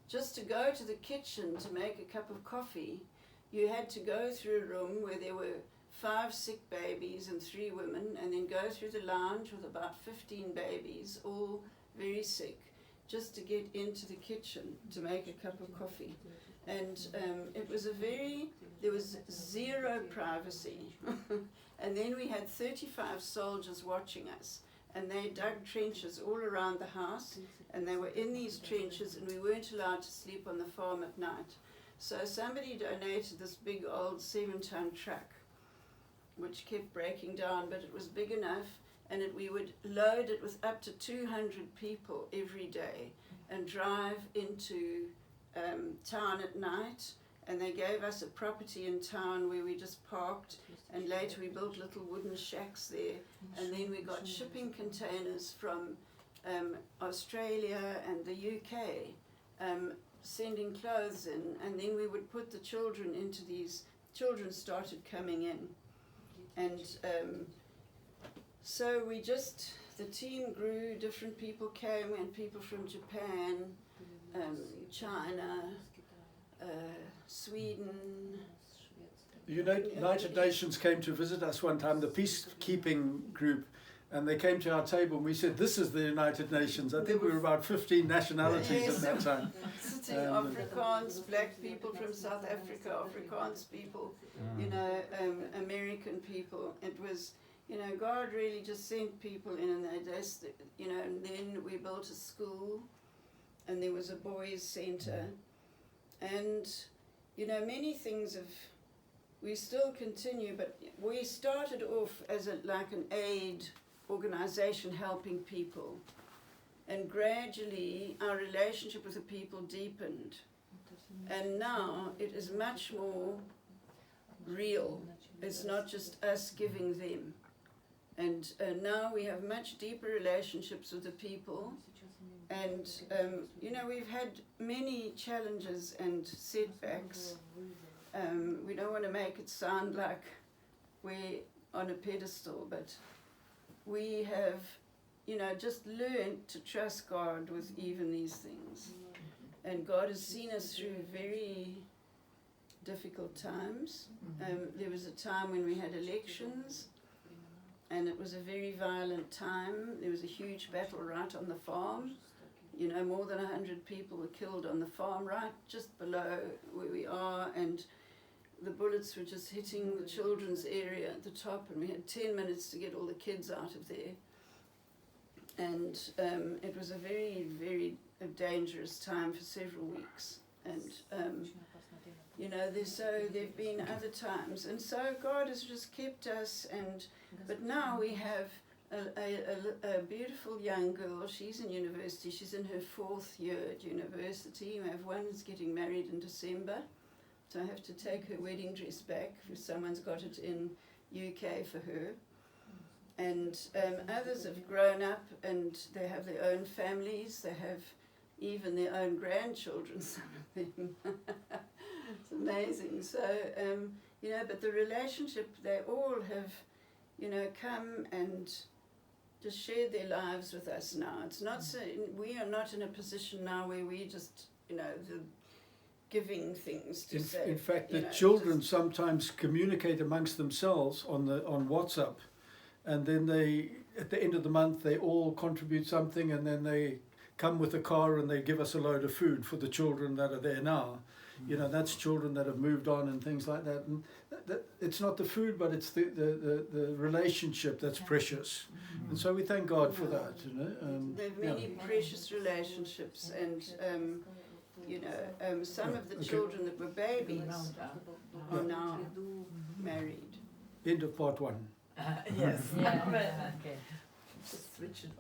just to go to the kitchen to make a cup of coffee, you had to go through a room where there were 5 sick babies and 3 women, and then go through the lounge with about 15 babies, all very sick, just to get into the kitchen to make a cup of coffee. And it was there was zero privacy. And then we had 35 soldiers watching us, and they dug trenches all around the house, and they were in these trenches, and we weren't allowed to sleep on the farm at night. So somebody donated this big old 7-ton truck, which kept breaking down, but it was big enough, and we would load it with up to 200 people every day and drive into town at night. And they gave us a property in town where we just parked, and later we built little wooden shacks there. And then we got shipping containers from Australia and the UK, sending clothes in, and then we would put the children into these. Children started coming in, and so the team grew. Different people came, and people from Japan, China, Sweden. The United Nations came to visit us one time, the peacekeeping group, and they came to our table and we said, "This is the United Nations." I think we were about 15 nationalities at that time. Sitting Afrikaans, black people from South Africa, Afrikaans people, American people. It was, God really just sent people in, and they just, and then we built a school, and there was a boys' centre, and, many things we still continue, but we started off as like an aid organization helping people, and gradually our relationship with the people deepened, and now it is much more real. It's not just us giving them, and now we have much deeper relationships with the people, and we've had many challenges and setbacks. We don't want to make it sound like we're on a pedestal, but we have, just learned to trust God with even these things. And God has seen us through very difficult times. There was a time when we had elections, and it was a very violent time. There was a huge battle right on the farm. More than 100 people were killed on the farm, right just below where we are, and the bullets were just hitting the children's area at the top, and we had 10 minutes to get all the kids out of there. And it was a very, very dangerous time for several weeks. And, there've been other times. And so God has just kept us, but now we have a beautiful young girl. She's in university. She's in her 4th year at university. We have one who's getting married in December. So I have to take her wedding dress back because someone's got it in UK for her. And others have grown up and they have their own families. They have even their own grandchildren, some of them. It's amazing. So, but the relationship, they all have, come and just shared their lives with us now. It's not so, we are not in a position now where we just, giving things to say. In fact, the children sometimes communicate amongst themselves on WhatsApp, and then they, at the end of the month, they all contribute something, and then they come with a car and they give us a load of food for the children that are there now. That's children that have moved on and things like that. And that it's not the food, but it's the relationship that's precious. And so we thank God for that. There are many precious relationships, and some of the children that were babies are now married. End of part 1. Yes. Okay. Just switch it off.